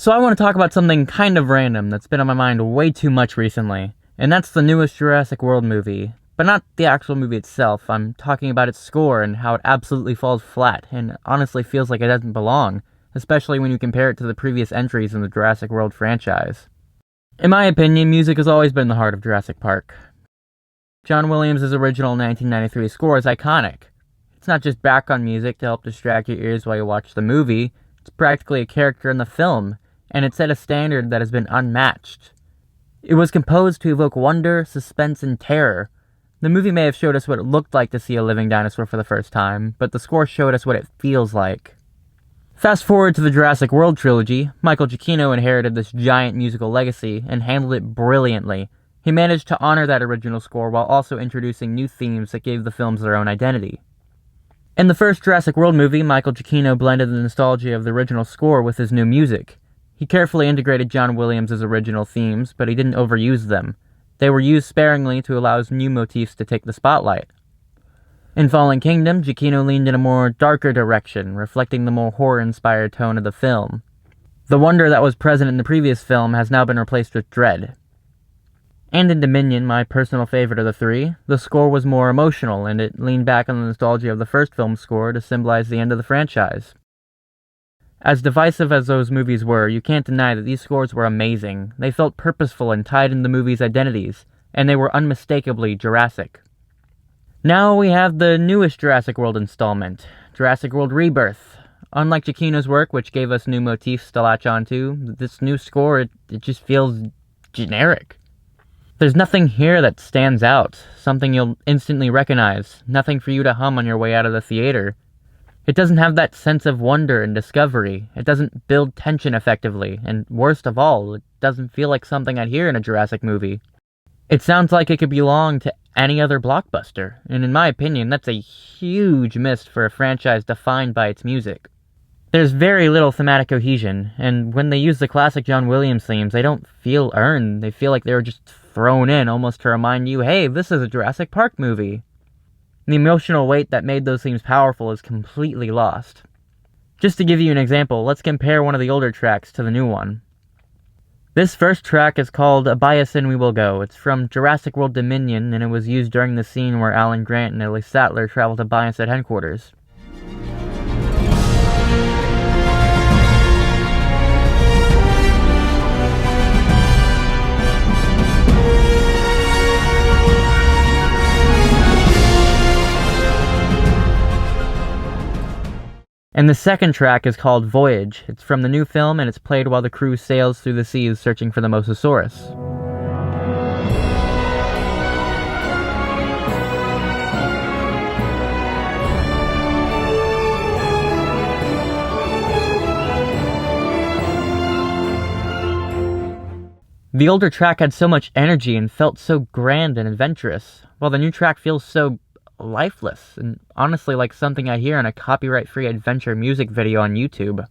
So I want to talk about something kind of random that's been on my mind way too much recently, and that's the newest Jurassic World movie. But not the actual movie itself. I'm talking about its score and how it absolutely falls flat, and honestly feels like it doesn't belong, especially when you compare it to the previous entries in the Jurassic World franchise. In my opinion, music has always been the heart of Jurassic Park. John Williams' original 1993 score is iconic. It's not just background music to help distract your ears while you watch the movie, it's practically a character in the film, and it set a standard that has been unmatched. It was composed to evoke wonder, suspense, and terror. The movie may have showed us what it looked like to see a living dinosaur for the first time, but the score showed us what it feels like. Fast forward to the Jurassic World trilogy, Michael Giacchino inherited this giant musical legacy and handled it brilliantly. He managed to honor that original score while also introducing new themes that gave the films their own identity. In the first Jurassic World movie, Michael Giacchino blended the nostalgia of the original score with his new music. He carefully integrated John Williams' original themes, but he didn't overuse them. They were used sparingly to allow his new motifs to take the spotlight. In Fallen Kingdom, Giacchino leaned in a more darker direction, reflecting the more horror-inspired tone of the film. The wonder that was present in the previous film has now been replaced with dread. And in Dominion, my personal favorite of the three, the score was more emotional, and it leaned back on the nostalgia of the first film's score to symbolize the end of the franchise. As divisive as those movies were, you can't deny that these scores were amazing. They felt purposeful and tied into the movie's identities, and they were unmistakably Jurassic. Now we have the newest Jurassic World installment, Jurassic World Rebirth. Unlike Giacchino's work, which gave us new motifs to latch onto, this new score, it just feels generic. There's nothing here that stands out, something you'll instantly recognize, nothing for you to hum on your way out of the theater. It doesn't have that sense of wonder and discovery, it doesn't build tension effectively, and worst of all, it doesn't feel like something I'd hear in a Jurassic movie. It sounds like it could belong to any other blockbuster, and in my opinion, that's a huge miss for a franchise defined by its music. There's very little thematic cohesion, and when they use the classic John Williams themes, they don't feel earned, they feel like they were just thrown in almost to remind you, hey, this is a Jurassic Park movie. The emotional weight that made those themes powerful is completely lost. Just to give you an example, let's compare one of the older tracks to the new one. This first track is called A Biosin We Will Go. It's from Jurassic World Dominion, and it was used during the scene where Alan Grant and Ellie Sattler travel to Biosin headquarters. And the second track is called Voyage. It's from the new film, and it's played while the crew sails through the seas searching for the Mosasaurus. The older track had so much energy and felt so grand and adventurous, while the new track feels so lifeless, and honestly like something I'd hear in a copyright-free adventure music video on YouTube.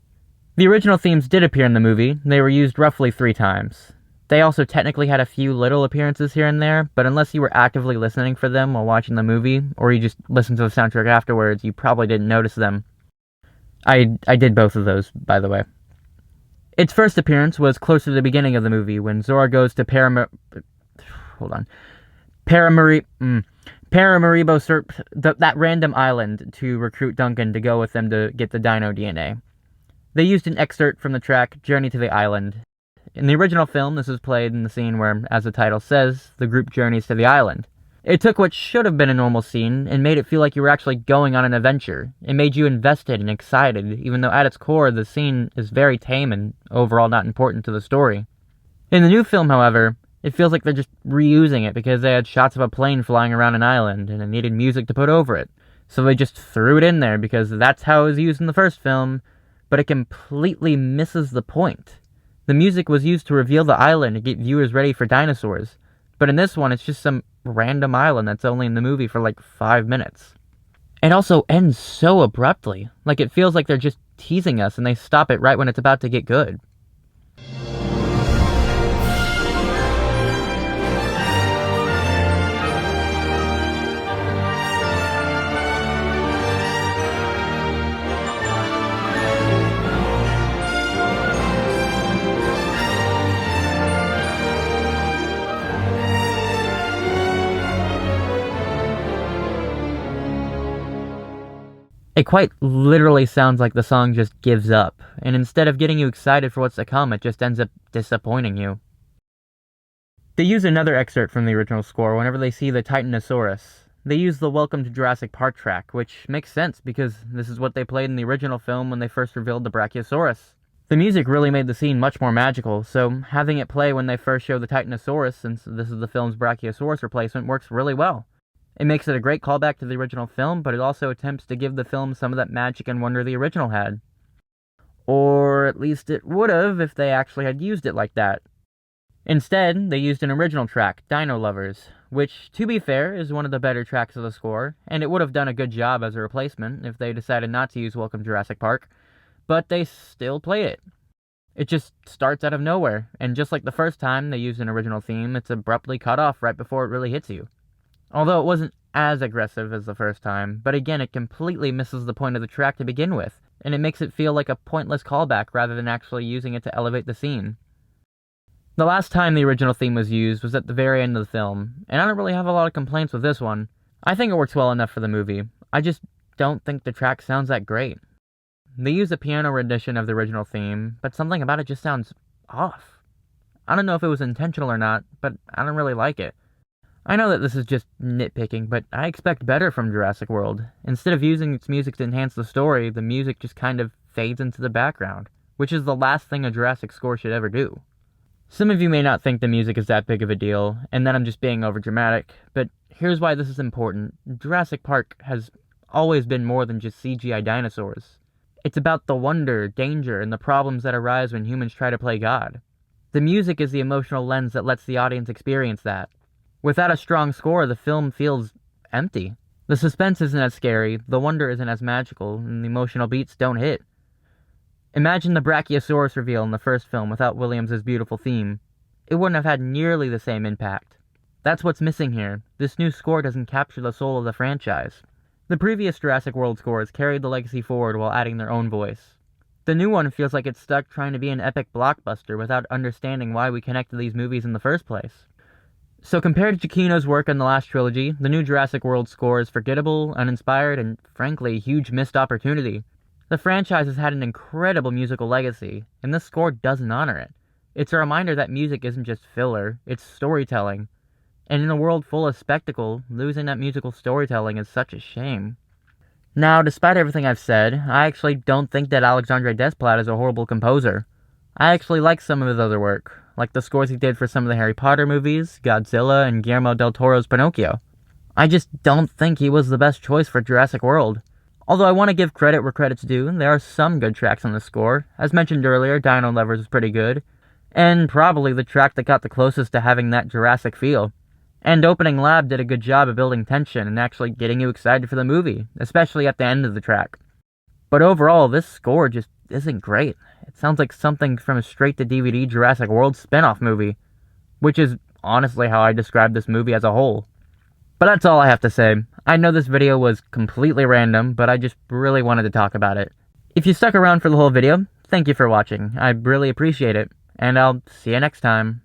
The original themes did appear in the movie. They were used roughly 3 times. They also technically had a few little appearances here and there, but unless you were actively listening for them while watching the movie, or you just listened to the soundtrack afterwards, you probably didn't notice them. I did both of those, by the way. Its first appearance was close to the beginning of the movie, when Zora goes to Paramaribo, that random island, to recruit Duncan to go with them to get the dino DNA. They used an excerpt from the track Journey to the Island. In the original film, this is played in the scene where, as the title says, the group journeys to the island. It took what should have been a normal scene and made it feel like you were actually going on an adventure. It made you invested and excited, even though at its core the scene is very tame and overall not important to the story. In the new film, however, it feels like they're just reusing it because they had shots of a plane flying around an island and it needed music to put over it. So they just threw it in there because that's how it was used in the first film, but it completely misses the point. The music was used to reveal the island and get viewers ready for dinosaurs, but in this one it's just some random island that's only in the movie for like 5 minutes. It also ends so abruptly, like it feels like they're just teasing us and they stop it right when it's about to get good. It quite literally sounds like the song just gives up, and instead of getting you excited for what's to come, it just ends up disappointing you. They use another excerpt from the original score whenever they see the Titanosaurus. They use the Welcome to Jurassic Park track, which makes sense because this is what they played in the original film when they first revealed the Brachiosaurus. The music really made the scene much more magical, so having it play when they first show the Titanosaurus, since this is the film's Brachiosaurus replacement, works really well. It makes it a great callback to the original film, but it also attempts to give the film some of that magic and wonder the original had. Or at least it would've if they actually had used it like that. Instead, they used an original track, Dino Lovers, which, to be fair, is one of the better tracks of the score, and it would have done a good job as a replacement if they decided not to use Welcome to Jurassic Park, but they still play it. It just starts out of nowhere, and just like the first time they used an original theme, it's abruptly cut off right before it really hits you. Although it wasn't as aggressive as the first time, but again, it completely misses the point of the track to begin with, and it makes it feel like a pointless callback rather than actually using it to elevate the scene. The last time the original theme was used was at the very end of the film, and I don't really have a lot of complaints with this one. I think it works well enough for the movie. I just don't think the track sounds that great. They use a piano rendition of the original theme, but something about it just sounds off. I don't know if it was intentional or not, but I don't really like it. I know that this is just nitpicking, but I expect better from Jurassic World. Instead of using its music to enhance the story, the music just kind of fades into the background, which is the last thing a Jurassic score should ever do. Some of you may not think the music is that big of a deal, and that I'm just being overdramatic, but here's why this is important. Jurassic Park has always been more than just CGI dinosaurs. It's about the wonder, danger, and the problems that arise when humans try to play God. The music is the emotional lens that lets the audience experience that. Without a strong score, the film feels empty. The suspense isn't as scary, the wonder isn't as magical, and the emotional beats don't hit. Imagine the Brachiosaurus reveal in the first film without Williams' beautiful theme. It wouldn't have had nearly the same impact. That's what's missing here. This new score doesn't capture the soul of the franchise. The previous Jurassic World scores carried the legacy forward while adding their own voice. The new one feels like it's stuck trying to be an epic blockbuster without understanding why we connected these movies in the first place. So compared to Giacchino's work on the last trilogy, the new Jurassic World score is forgettable, uninspired, and frankly, a huge missed opportunity. The franchise has had an incredible musical legacy, and this score doesn't honor it. It's a reminder that music isn't just filler, it's storytelling. And in a world full of spectacle, losing that musical storytelling is such a shame. Now, despite everything I've said, I actually don't think that Alexandre Desplat is a horrible composer. I actually like some of his other work, like the scores he did for some of the Harry Potter movies, Godzilla, and Guillermo del Toro's Pinocchio. I just don't think he was the best choice for Jurassic World. Although I want to give credit where credit's due, there are some good tracks on the score. As mentioned earlier, Dino Lovers is pretty good, and probably the track that got the closest to having that Jurassic feel. And Opening Lab did a good job of building tension and actually getting you excited for the movie, especially at the end of the track. But overall, this score just isn't great. It sounds like something from a straight-to-DVD Jurassic World spin-off movie, which is honestly how I describe this movie as a whole. But that's all I have to say. I know this video was completely random, but I just really wanted to talk about it. If you stuck around for the whole video, thank you for watching. I really appreciate it, and I'll see you next time.